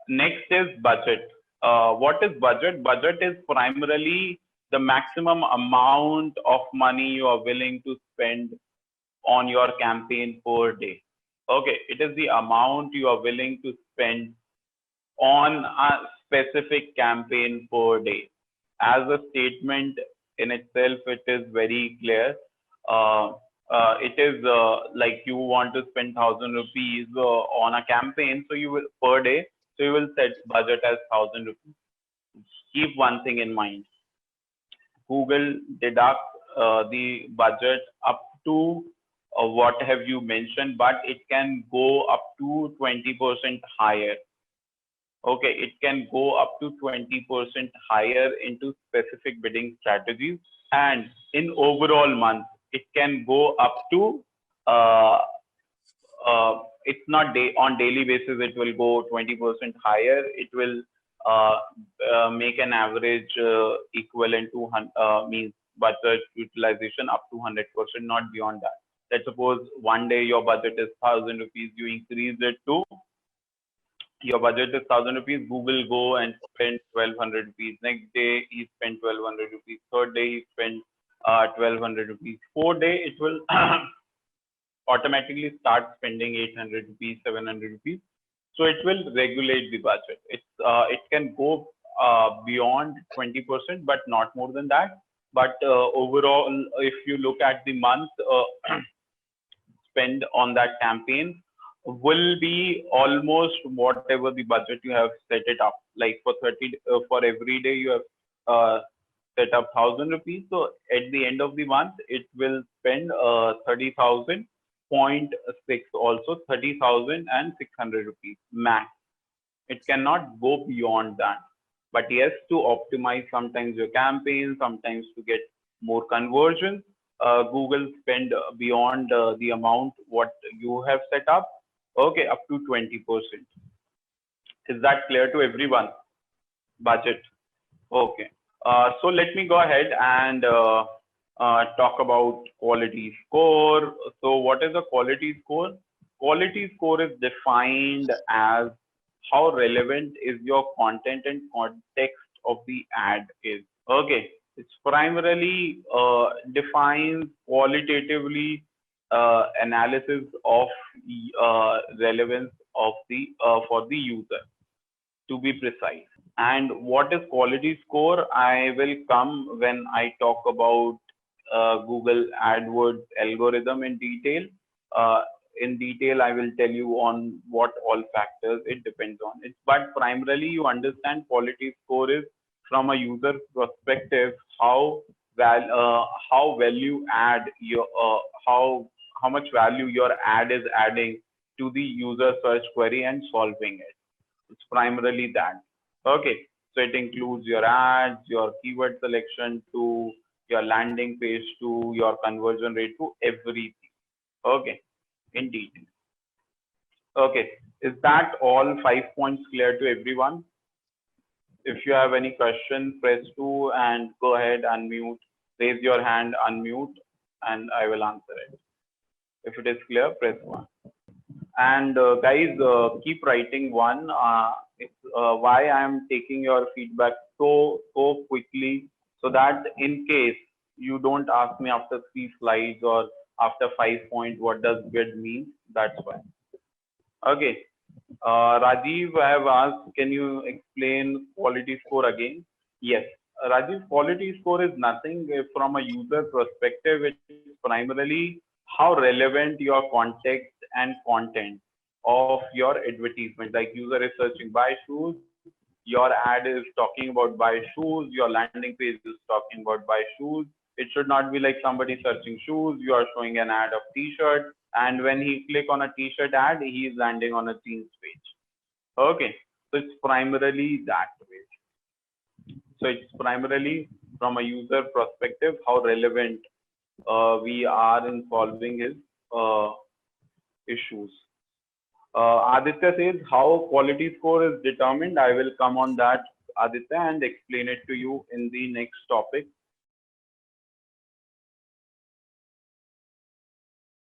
Next is budget. What is budget? Budget is primarily the maximum amount of money you are willing to spend on your campaign per day. Okay, it is the amount you are willing to spend on a specific campaign per day. As a statement in itself, it is very clear. Uh, it is like you want to spend 1,000 rupees on a campaign, so you will per day. So you will set budget as 1,000 rupees. Keep one thing in mind: Google deduct the budget up to what have you mentioned, but it can go up to 20% higher. Okay, it can go up to 20% higher into specific bidding strategies. And in overall month, it can go up to, uh, it's not day on daily basis, it will go 20% higher. It will uh, make an average equivalent to means budget utilization up to 100%, not beyond that. Let's suppose one day your budget is 1,000 rupees, you increase it to your budget is 1,000 rupees, Google go and spend 1,200 rupees. Next day, he spent 1,200 rupees. Third day, he spent 1,200 rupees. Fourth day, it will automatically start spending 800 rupees, 700 rupees. So it will regulate the budget. It can go beyond 20%, but not more than that. But overall, if you look at the month spend on that campaign, will be almost whatever the budget you have set it up. Like for 30 for every day you have set up 1,000 rupees. So at the end of the month, it will spend 30,000.6, also 30,600 rupees max. It cannot go beyond that. But yes, to optimize sometimes your campaign, sometimes to get more conversions, Google spend beyond the amount what you have set up. Okay, up to 20%. Is that clear to everyone? Budget. Okay. So let me go ahead and talk about quality score. So what is a quality score? Quality score is defined as how relevant is your content and context of the ad is. Okay. It's primarily defines qualitatively analysis of relevance of the for the user, to be precise. And what is quality score? I will come when I talk about Google AdWords algorithm in detail. In detail, I will tell you on what all factors it depends on. It, but primarily, you understand quality score is from a user perspective how well you add your how much value your ad is adding to the user search query and solving it. It's primarily that. Okay. So it includes your ads, your keyword selection to your landing page to your conversion rate to everything. Okay. In detail. Okay. Is that all 5 points clear to everyone? If you have any question, press 2 and go ahead, unmute, raise your hand, unmute, and I will answer it. If it is clear, press 1. And guys, keep writing 1. It's why I am taking your feedback so quickly, so that in case you don't ask me after 3 slides or after 5 points, what does good mean? That's why. Okay. Rajiv, I have asked, can you explain quality score again? Yes. Rajiv, quality score is nothing from a user perspective. It's primarily how relevant your context and content of your advertisement. Like user is searching buy shoes, your ad is talking about buy shoes, your landing page is talking about buy shoes. It should not be like somebody searching shoes, you are showing an ad of t-shirt, and when he click on a t-shirt ad, he is landing on a jeans page. Okay, so it's primarily that way. So it's primarily from a user perspective how relevant we are in solving his issues. Aditya says how quality score is determined. I will come on that, Aditya, and explain it to you in the next topic.